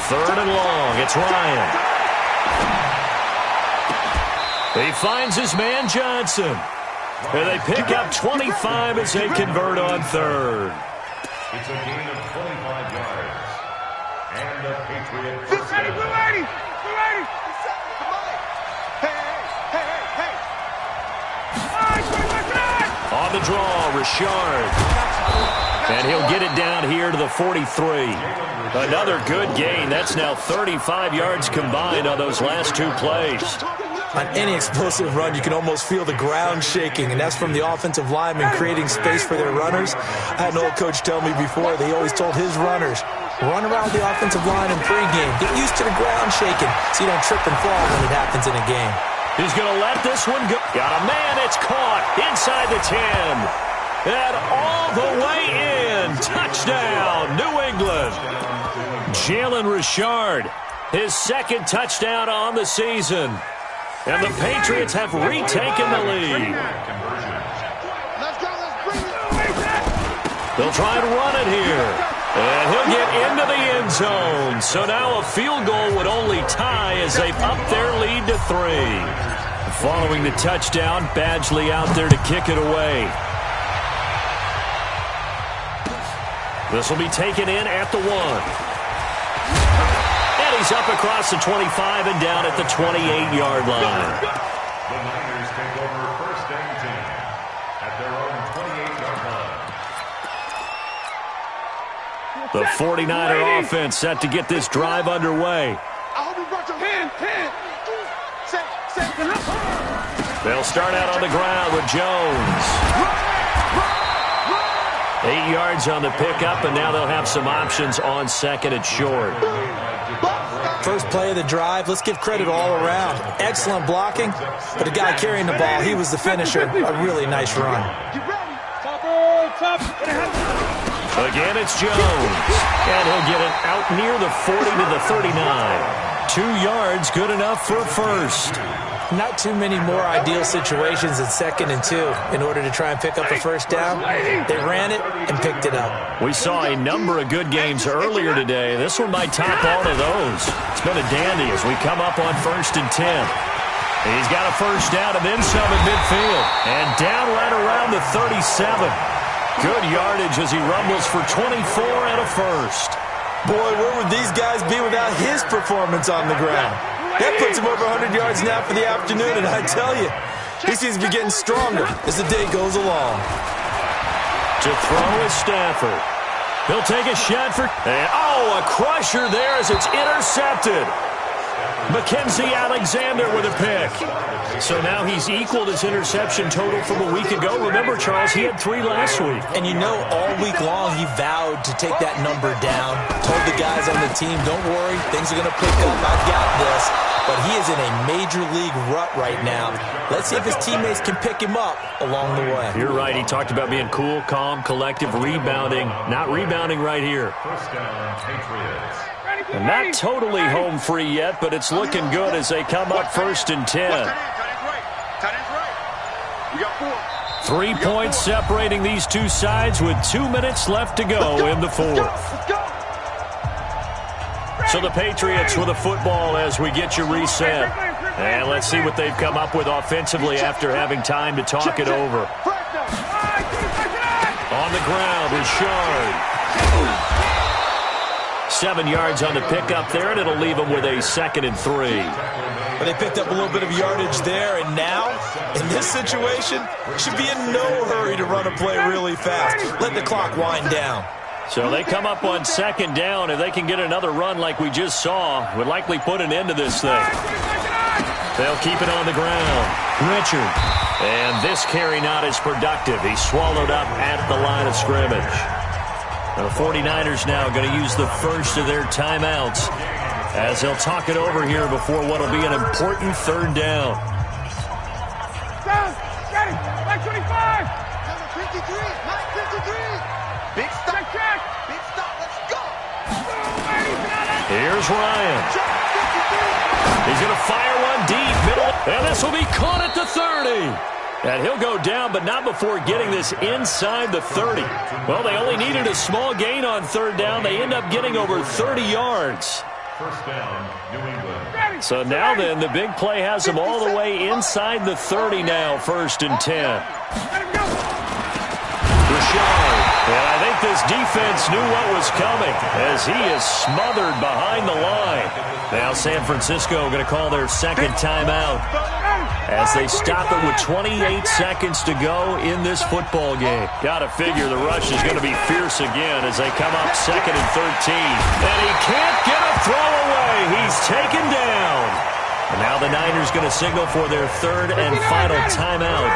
Third and long. It's Ryan. He finds his man Johnson. And they pick up 25 as they convert on third. It's a gain of 25 yards. And the Patriots. Blue lady! Blue lady! Hey! On the draw, Richard. And he'll get it down here to the 43. Another good gain. That's now 35 yards combined on those last two plays. On any explosive run, you can almost feel the ground shaking, and that's from the offensive linemen creating space for their runners. I had an old coach tell me before, they always told his runners, run around the offensive line in pregame. Get used to the ground shaking so you don't trip and fall when it happens in a game. He's going to let this one go. Got a man. It's caught inside the 10. And all the way in. Touchdown, New England. Jalen Richard, his second touchdown on the season. And the Patriots have retaken the lead. They'll try and run it here. And he'll get into the end zone. So now a field goal would only tie as they've upped their lead to 3. Following the touchdown, Badgley out there to kick it away. This will be taken in at the 1. He's up across the 25 and down at the 28-yard line. The Niners take over first and 10 at their own 28-yard line. The 49er offense set to get this drive underway. They'll start out on the ground with Jones. 8 yards on the pickup, and now they'll have some options on second and short. First play of the drive, let's give credit all around. Excellent blocking, but the guy carrying the ball, he was the finisher. A really nice run. Again, it's Jones. And he'll get it out near the 40 to the 39. 2 yards, good enough for a first. Not too many more ideal situations in second and 2 in order to try and pick up a first down. They ran it and picked it up. We saw a number of good games earlier today. This one might top all of those. It's been a dandy as we come up on first and 10. He's got a first down and then some at midfield. And down right around the 37. Good yardage as he rumbles for 24 and a first. Boy, where would these guys be without his performance on the ground? That puts him over 100 yards now for the afternoon, and I tell you, he seems to be getting stronger as the day goes along. To throw is Stafford. He'll take a shot for... And, a crusher there as it's intercepted. Mackenzie Alexander with a pick. So now he's equaled his interception total from a week ago. Remember, Charles, he had 3 last week. And you know, all week long he vowed to take that number down. Told the guys on the team, don't worry, things are going to pick up. I've got this. But he is in a major league rut right now. Let's see if his teammates can pick him up along the way. You're right. He talked about being cool, calm, collective, rebounding. Not rebounding right here. First down, Patriots. And not totally home free yet, but it's looking good as they come up first and 10. 3 points separating these two sides with 2 minutes left to go in the fourth. So the Patriots with a football as we get you reset. And let's see what they've come up with offensively after having time to talk it over. On the ground, Richard. 7 yards on the pickup there, and it'll leave them with a 2nd and 3. But they picked up a little bit of yardage there, and now, in this situation, should be in no hurry to run a play really fast. Let the clock wind down. So they come up on 2nd down. If they can get another run like we just saw, would likely put an end to this thing. They'll keep it on the ground. Richard. And this carry not as productive. He's swallowed up at the line of scrimmage. The 49ers now going to use the first of their timeouts as they'll talk it over here before what will be an important 3rd down. Down, ready, 925. Number 53, 953. Big stop, check. Big stop, let's go. Here's Ryan. He's going to fire one deep, middle, and this will be caught at the 30. And he'll go down, but not before getting this inside the 30. Well, they only needed a small gain on 3rd down. They end up getting over 30 yards. First down, New England. So now then, the big play has them all the way inside the 30 now, 1st and 10. Rashard. And I think this defense knew what was coming as he is smothered behind the line. Now San Francisco going to call their second timeout as they stop it with 28 seconds to go in this football game. Got to figure the rush is going to be fierce again as they come up 2nd and 13. And he can't get a throw away. He's taken down. And now the Niners going to signal for their 3rd and final timeout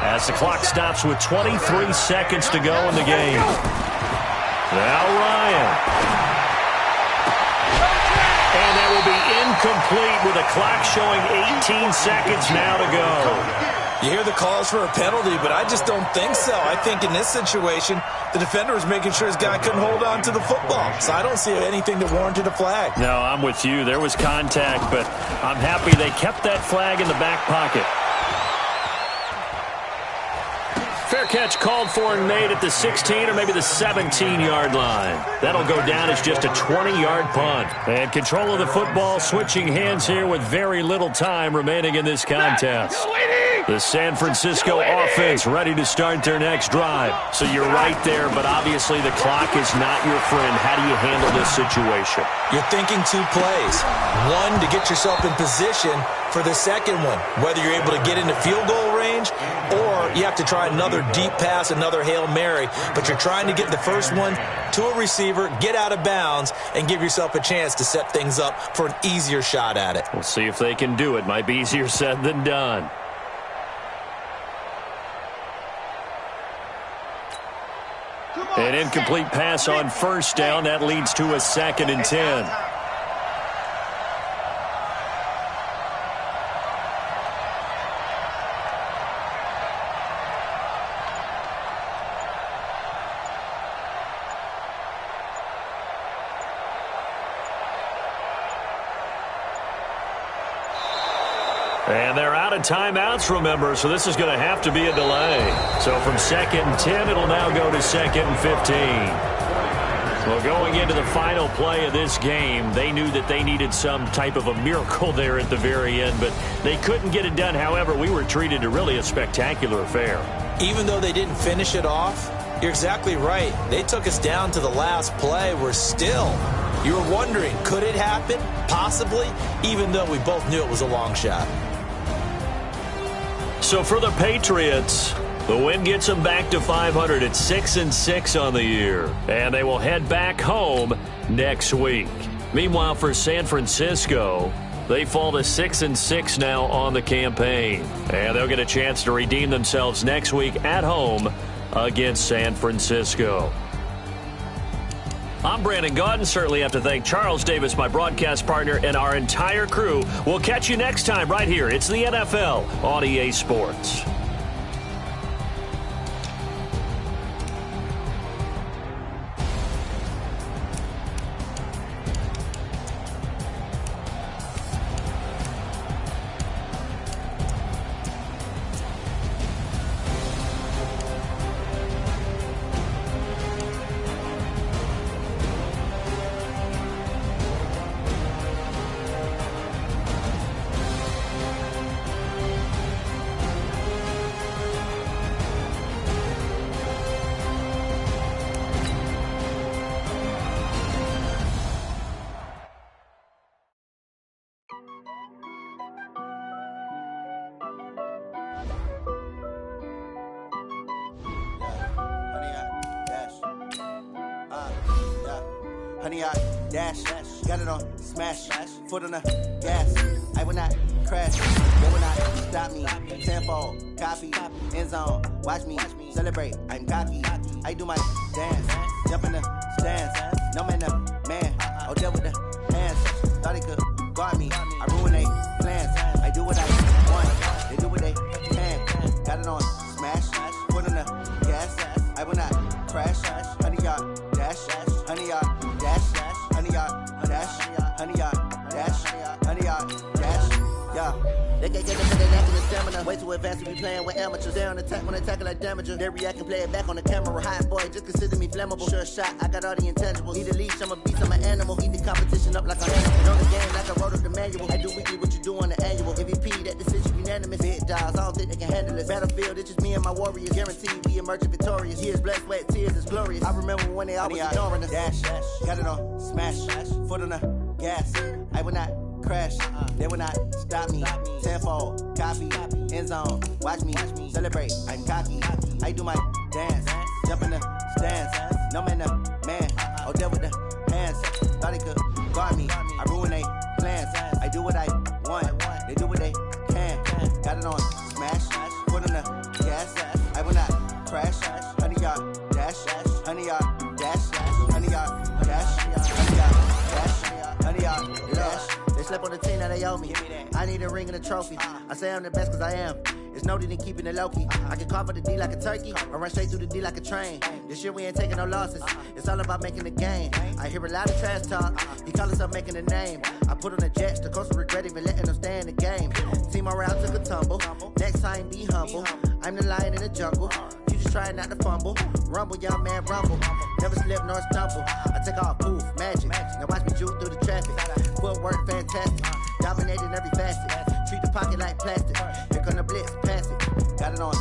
as the clock stops with 23 seconds to go in the game. Now Ryan. And that will be incomplete with a clock showing 18 seconds now to go. You hear the calls for a penalty, but I just don't think so. I think in this situation, the defender was making sure his guy couldn't hold on to the football. So I don't see anything that warranted a flag. No, I'm with you. There was contact, but I'm happy they kept that flag in the back pocket. Fair catch called for and made at the 16 or maybe the 17-yard line. That'll go down as just a 20-yard punt. And control of the football switching hands here with very little time remaining in this contest. The San Francisco offense ready to start their next drive. So you're right there, but obviously the clock is not your friend. How do you handle this situation? You're thinking 2 plays. One, to get yourself in position for the second one, whether you're able to get into field goal range or you have to try another deep pass, another Hail Mary, but you're trying to get the first one to a receiver, get out of bounds, and give yourself a chance to set things up for an easier shot at it. We'll see if they can do it. Might be easier said than done. An incomplete pass on 1st down. That leads to a 2nd and 10. And they're out of timeouts, remember, so this is going to have to be a delay. So from 2nd and 10, it'll now go to 2nd and 15. Well, going into the final play of this game, they knew that they needed some type of a miracle there at the very end, but they couldn't get it done. However, we were treated to really a spectacular affair. Even though they didn't finish it off, you're exactly right. They took us down to the last play. We're still, you were wondering, could it happen? Possibly, even though we both knew it was a long shot. So for the Patriots, the win gets them back to 500 at 6-6 on the year. And they will head back home next week. Meanwhile, for San Francisco, they fall to 6-6 now on the campaign. And they'll get a chance to redeem themselves next week at home against San Francisco. I'm Brandon Gaudin. Certainly have to thank Charles Davis, my broadcast partner, and our entire crew. We'll catch you next time right here. It's the NFL on EA Sports. Honey, I dash, got it on smash, foot on the gas. I will not crash, they will not stop me. Tenfold, copy, end zone, watch me celebrate. I'm cocky, I do my dance, jump in the stands. No man, oh deal with the hands. Thought they could guard me, I ruin they plans. I do what I want, they do what they can. Got it on smash, foot on the gas. I will not crash, honey, y'all dash, honey, y'all dash, honey, y'all dash, honey, y'all dash, honey, y'all dash. Yeah, they get it for the neck and the stamina. Way too advanced to be playing with amateurs. They on attack when attack like damager. They react and play it back on the camera. Hot boy, just consider me flammable. Sure shot, I got all the intangibles. Need a leash, I'm a beast, I'm an animal. Eat the competition up like a animal. On the game like I wrote up the manual. I do weekly what you do on the annual. MVP, that decision unanimous. Big dogs, I don't think they can handle it. Battlefield, it's just me and my warriors. Guaranteed we emerge victorious. Years, blood, sweat, tears, it's glorious. I remember when they always ignoring us. Dash, got it on, smash, foot on the gas. I will not crash, they will not stop me. Tenfold, copy, end zone, watch me celebrate. I'm cocky, I do my dance, jump in the stands. No man, the man, oh, deal with the hands. Thought he could guard me, I ruin they plans. I do what I want, they do what they can. Got it on, smash, foot on the gas. I will not crash, 100 yard dash, 100 yard dash, 100 yard dash, 100 yard dash, 100 yard dash. They slept on the team that they owe me. I need a ring and a trophy. I say I'm the best cause I am. It's no need in keeping it low-key. I can carve up the D like a turkey or run straight through the D like a train. This year we ain't taking no losses. It's all about making the game. I hear a lot of trash talk. He call himself making a name. I put on the Jets. The coach will regret even letting them stay in the game. Team morale took a tumble. Next time be humble. I'm the lion in the jungle. You just trying not to fumble. Rumble, young man, rumble. Never slip nor stumble. I take off, poof, magic. Now watch me juke through the traffic. Footwork fantastic. Dominating every facet. Treat the pocket like plastic. Here come the blitz, pass it. Got it on